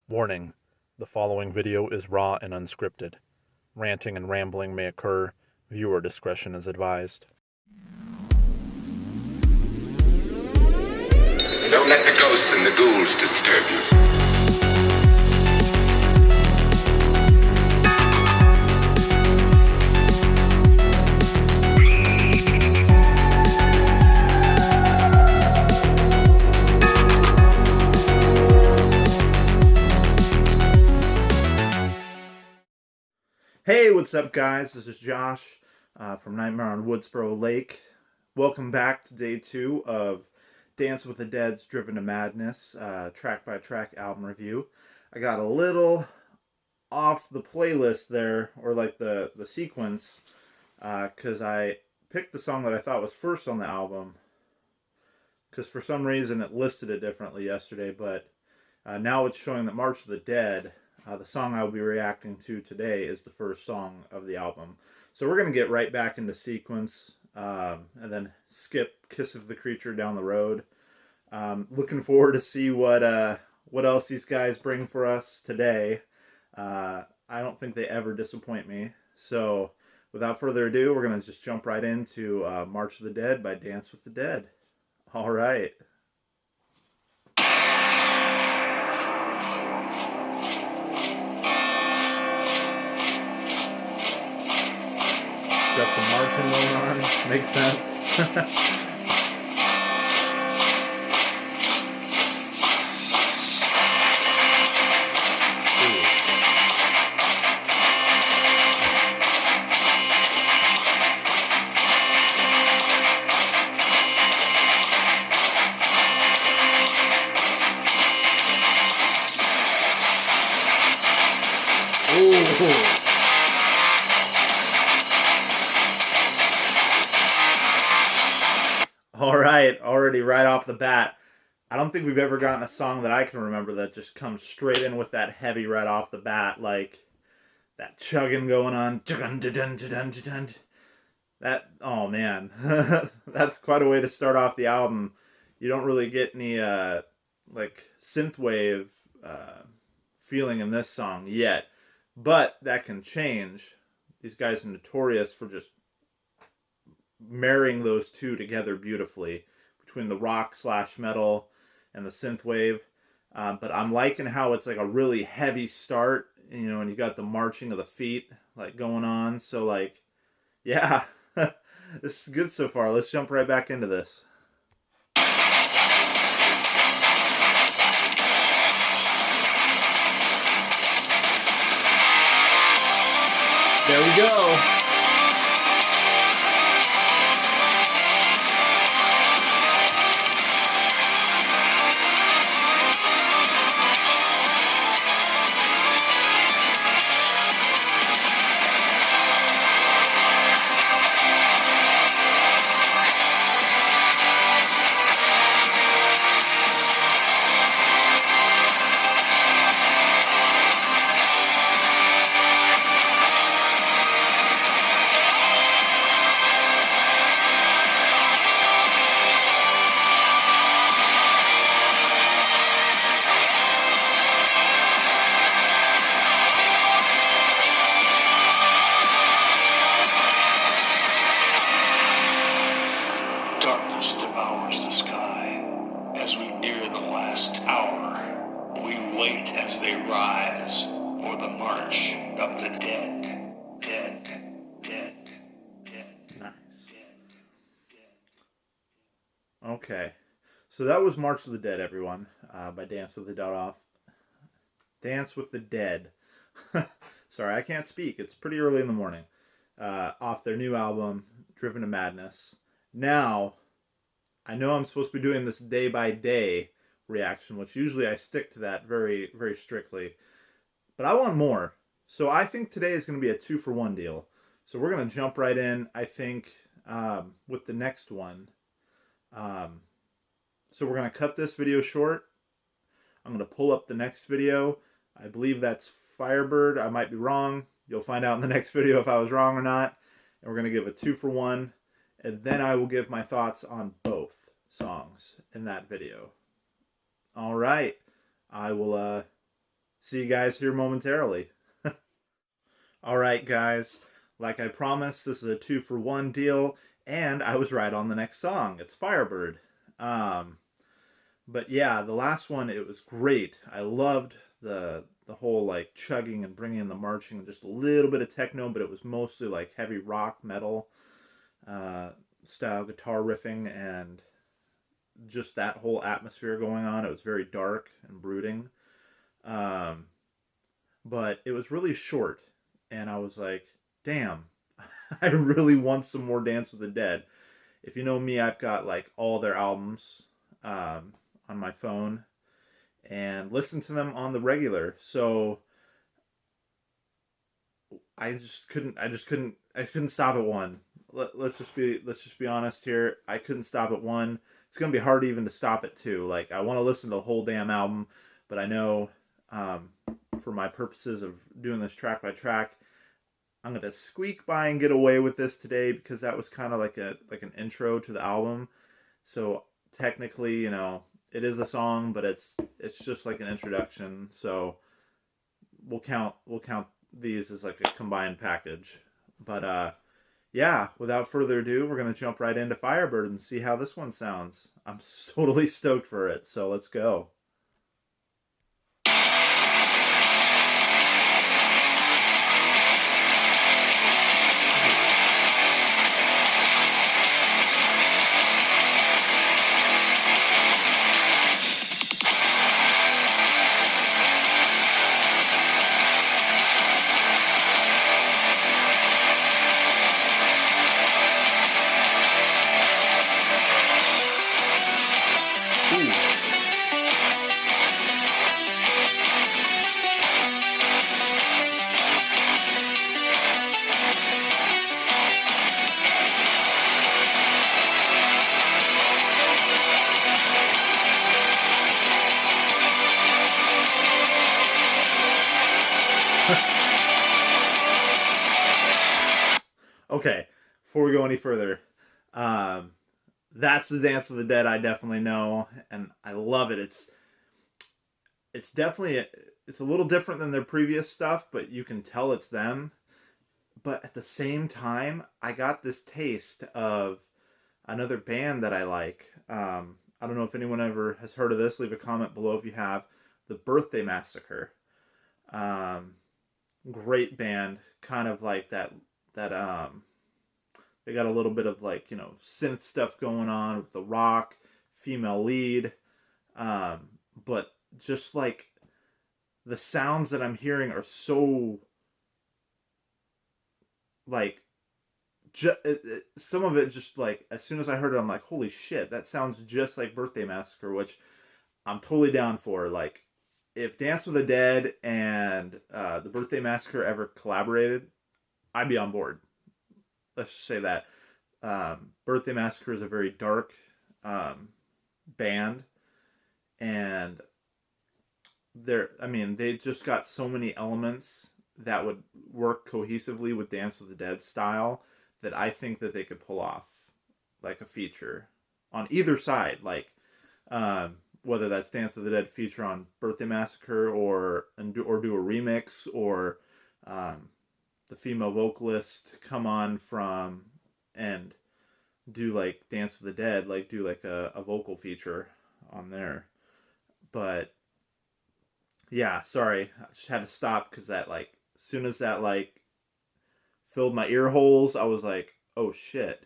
Warning: the following video is raw and unscripted. Ranting and rambling may occur. Viewer discretion is advised. Don't let the ghosts and the ghouls disturb you. Hey, what's up, guys? This is Josh from Nightmare on Woodsboro Lake. Welcome back to day 2 of Dance with the Dead's Driven to Madness track-by-track album review. I got a little off the playlist there, or like the sequence, because I picked the song that I thought was first on the album, because for some reason it listed it differently yesterday, but now it's showing that March of the Dead, the song I'll be reacting to today, is the first song of the album. So we're going to get right back into sequence, and then skip Kiss of the Creature down the road. Looking forward to see what else these guys bring for us today. I don't think they ever disappoint me. So without further ado, we're going to just jump right into March of the Dead by Dance with the Dead. All right. Got some marching going on. Makes sense. Ooh. All right, already right off the bat, I don't think we've ever gotten a song that I can remember that just comes straight in with that heavy right off the bat, like that chugging going on. That, oh man, that's quite a way to start off the album. You don't really get any like synthwave feeling in this song yet, but that can change. These guys are notorious for just marrying those two together beautifully, between the rock / metal and the synthwave. But I'm liking how it's like a really heavy start, you know, and you got the marching of the feet like going on. So like, yeah, this is good so far. Let's jump right back into this. There we go. Darkness devours the sky. As we near the last hour, we wait as they rise for the march of the dead. Dead. Nice. Okay, so that was March of the Dead, everyone, by Dance with the Dead off. Dance with the Dead. Sorry, I can't speak. It's pretty early in the morning. Off their new album, Driven to Madness. Now, I know I'm supposed to be doing this day by day reaction, which usually I stick to that very, very strictly. But I want more. So I think today is going to be a 2-for-1 deal. So we're going to jump right in, I think, with the next one. So we're going to cut this video short. I'm going to pull up the next video. I believe that's Firebird. I might be wrong. You'll find out in the next video if I was wrong or not. And we're going to give a 2-for-1. And then I will give my thoughts on both songs in that video. All right. I will See you guys here momentarily. All right, guys. Like I promised, this is a 2-for-1 deal, and I was right on the next song. It's Firebird. Um, but yeah, the last one, it was great. I loved the whole like chugging and bringing in the marching and just a little bit of techno, but it was mostly like heavy rock metal uh, style guitar riffing and just that whole atmosphere going on. It was very dark and brooding. Um, but it was really short, and I was like, damn, I really want some more Dance with the Dead. If you know me, I've got like all their albums on my phone and listen to them on the regular. So I couldn't stop at one. Let's just be honest here. I couldn't stop at one. It's gonna be hard even to stop at two. Like I want to listen to the whole damn album, but I know um, for my purposes of doing this track by track, I'm gonna squeak by and get away with this today because that was kind of like an intro to the album. So technically, you know, it is a song, but it's just like an introduction. So we'll count these as like a combined package. But yeah, without further ado, we're gonna jump right into Firebird and see how this one sounds. I'm totally stoked for it. So let's go. Okay, before we go any further, um, that's the Dance with the Dead I definitely know, and I love it. It's definitely it's a little different than their previous stuff, but you can tell it's them. But at the same time, I got this taste of another band that I like. I don't know if anyone ever has heard of this. Leave a comment below if you have. The Birthday Massacre. Um, Great band, kind of like that. They got a little bit of like, you know, synth stuff going on with the rock, female lead, um, but just like the sounds that I'm hearing are so like some of it just like as soon as I heard it, I'm like, holy shit, that sounds just like Birthday Massacre, which I'm totally down for. Like, if Dance with the Dead and the Birthday Massacre ever collaborated, I'd be on board. Let's just say that. Birthday Massacre is a very dark band, and they just got so many elements that would work cohesively with Dance with the Dead style that I think that they could pull off like a feature on either side, like whether that's Dance with the Dead feature on Birthday Massacre or do a remix, or the female vocalist come on from and do like Dance with the Dead, like do like a vocal feature on there. But yeah, sorry, I just had to stop because that like as soon as that like filled my ear holes, I was like, oh shit,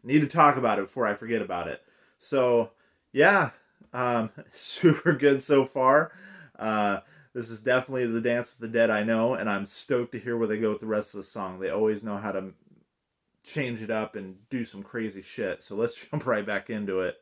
I need to talk about it before I forget about it. So yeah, super good so far. This is definitely the Dance with the Dead I know, and I'm stoked to hear where they go with the rest of the song. They always know how to change it up and do some crazy shit. So let's jump right back into it.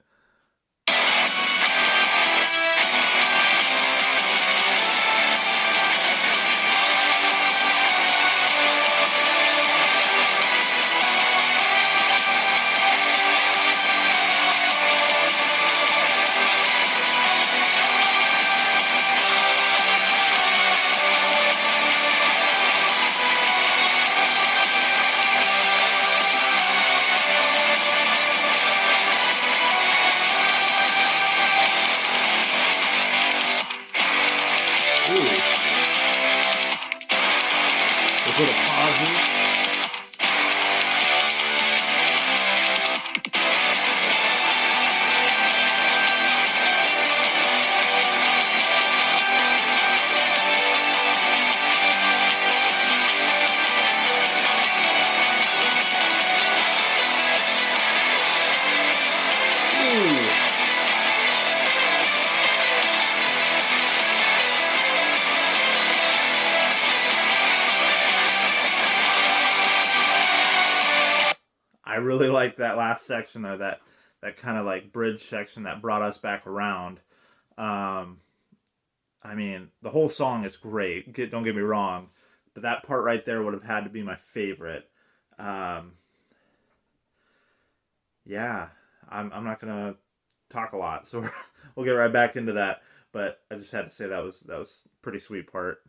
like that last section there, that kind of like bridge section that brought us back around. Um, I mean, the whole song is great. Don't get me wrong, but that part right there would have had to be my favorite. Um, yeah, I'm not gonna talk a lot, so we'll get right back into that. But I just had to say that was a pretty sweet part.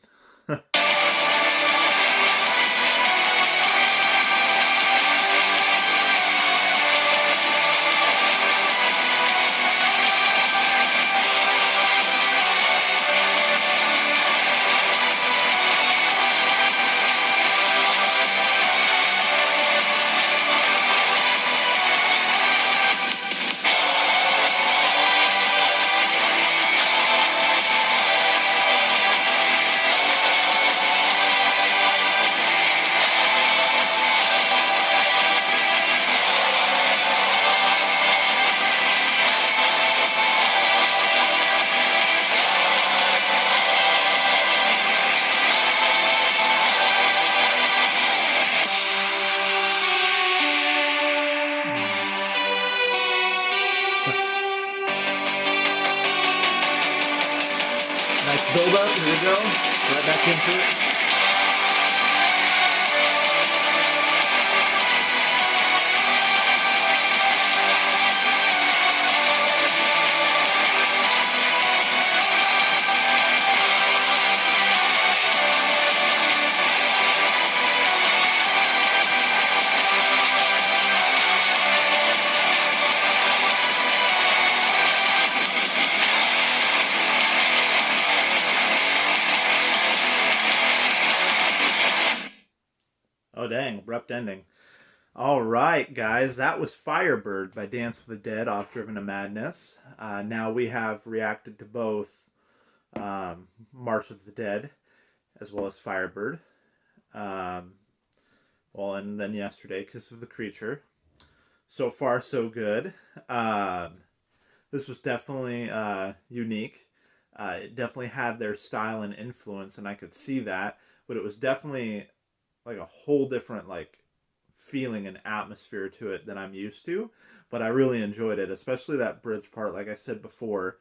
Nice build up. Here we go. Right back into it. Oh dang, abrupt ending. All right, guys, that was Firebird by Dance with the Dead off Driven to Madness. Now we have reacted to both March of the Dead as well as Firebird. Um, well, and then yesterday, Kiss of the Creature. So far, so good. This was definitely unique. It definitely had their style and influence, and I could see that. But it was definitely like a whole different like feeling and atmosphere to it than I'm used to. But I really enjoyed it, especially that bridge part. Like I said before,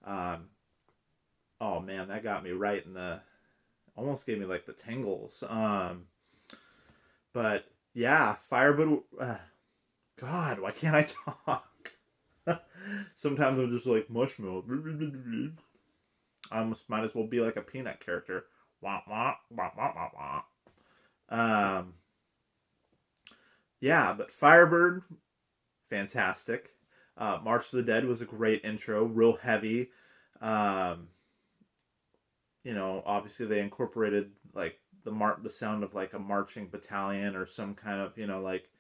um, oh man, that got me right in the almost gave me like the tingles. But yeah, Firebird. God, why can't I talk? Sometimes I'm just like mushmouth. I almost might as well be like a peanut character. Wah, wah, wah, wah, wah, wah. Yeah, but Firebird, fantastic. March of the Dead was a great intro, real heavy. Um, obviously they incorporated like the sound of like a marching battalion or some kind of like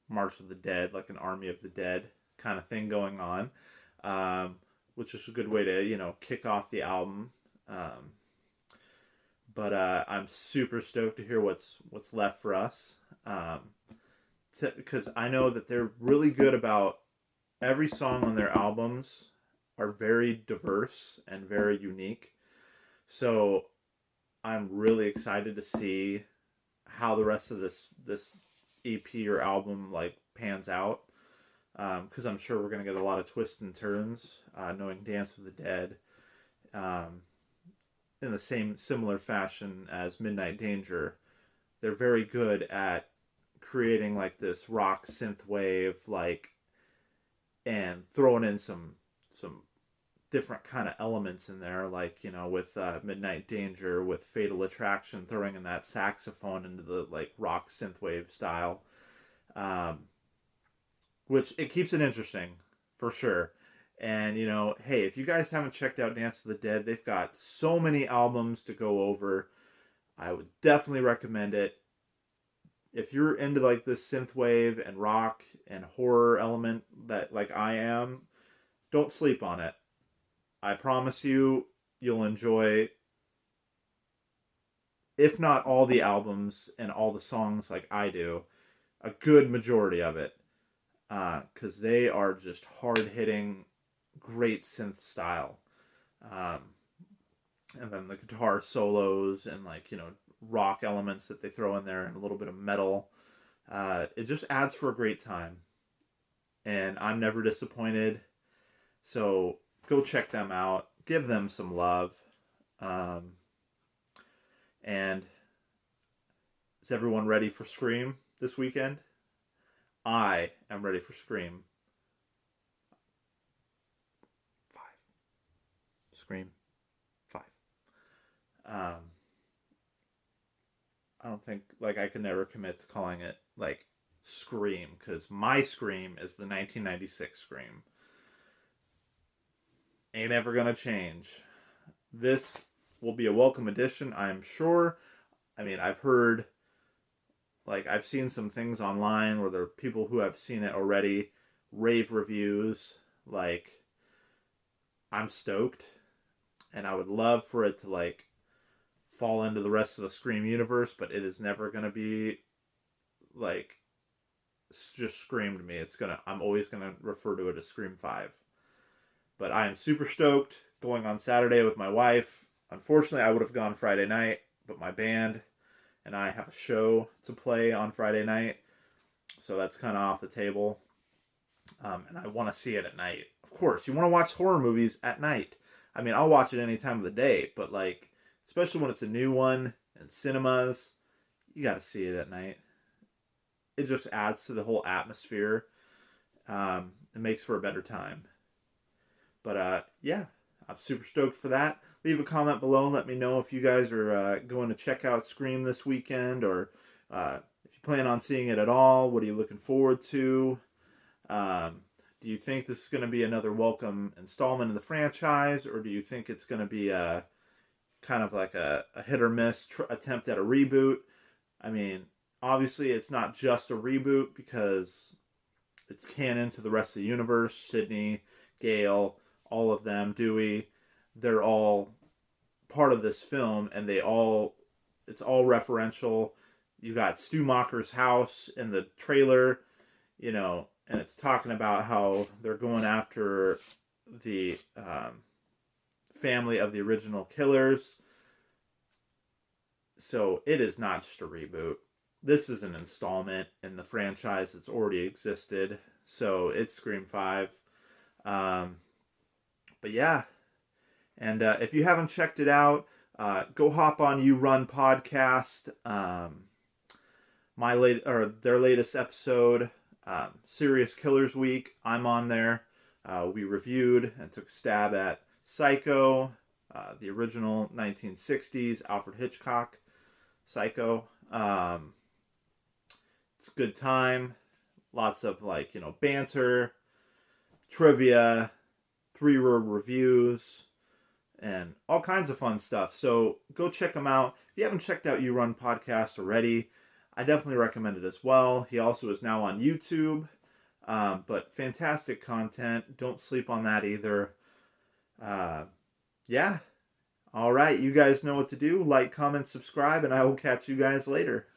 March of the Dead, like an Army of the Dead kind of thing going on, which is a good way to kick off the album. Um, but I'm super stoked to hear what's left for us, because I know that they're really good about every song on their albums are very diverse and very unique. So I'm really excited to see how the rest of this EP or album like pans out, because I'm sure we're gonna get a lot of twists and turns, knowing Dance with the Dead, in the same similar fashion as Midnight Danger. They're very good at creating like this rock synthwave like, and throwing in some different kind of elements in there, like with Midnight Danger, with Fatal Attraction, throwing in that saxophone into the like rock synthwave style, um, which it keeps it interesting for sure. And hey, if you guys haven't checked out Dance of the Dead, they've got so many albums to go over. I would definitely recommend it. If you're into like this synthwave and rock and horror element that like I am, don't sleep on it. I promise you'll enjoy, if not all the albums and all the songs like I do, a good majority of it. Because they are just hard hitting, great synth style. Um, and then the guitar solos and like, rock elements that they throw in there and a little bit of metal. It just adds for a great time. And I'm never disappointed. So go check them out. Give them some love. Um, and is everyone ready for Scream this weekend? I am ready for Scream 5. Scream 5. I don't think, like, I can never commit to calling it, like, Scream, because my Scream is the 1996 Scream. Ain't ever gonna change. This will be a welcome addition, I'm sure. I mean, I've seen some things online where there are people who have seen it already, rave reviews. Like, I'm stoked, and I would love for it to, like, fall into the rest of the Scream universe, but it is never gonna be, like, just Scream to me. I'm always gonna refer to it as Scream 5. But I am super stoked, going on Saturday with my wife. Unfortunately, I would have gone Friday night, but my band and I have a show to play on Friday night, so that's kind of off the table. And I want to see it at night. Of course, you want to watch horror movies at night. I mean, I'll watch it any time of the day, but, like, especially when it's a new one in cinemas, you got to see it at night. It just adds to the whole atmosphere. It makes for a better time. But yeah, I'm super stoked for that. Leave a comment below and let me know if you guys are going to check out Scream this weekend, or if you plan on seeing it at all. What are you looking forward to? Do you think this is going to be another welcome installment in the franchise, or do you think it's going to be a kind of like a hit or miss attempt at a reboot? I mean, obviously it's not just a reboot because it's canon to the rest of the universe. Sydney, Gale, all of them, Dewey, they're all part of this film, and it's all referential. You got Stu Macher's house in the trailer, and it's talking about how they're going after the family of the original killers. So it is not just a reboot. This is an installment in the franchise that's already existed. So it's Scream 5. But yeah. And if you haven't checked it out, go hop on You Run podcast. Their latest episode, Serious Killers Week. I'm on there. We reviewed and took a stab at Psycho, the original 1960s Alfred Hitchcock Psycho. It's a good time. Lots of, like, banter, trivia, 3-word reviews, and all kinds of fun stuff. So go check him out. If you haven't checked out You Run podcast already, I definitely recommend it as well. He also is now on YouTube, but fantastic content. Don't sleep on that either. Yeah. All right, you guys know what to do. Like, comment, subscribe, and I will catch you guys later.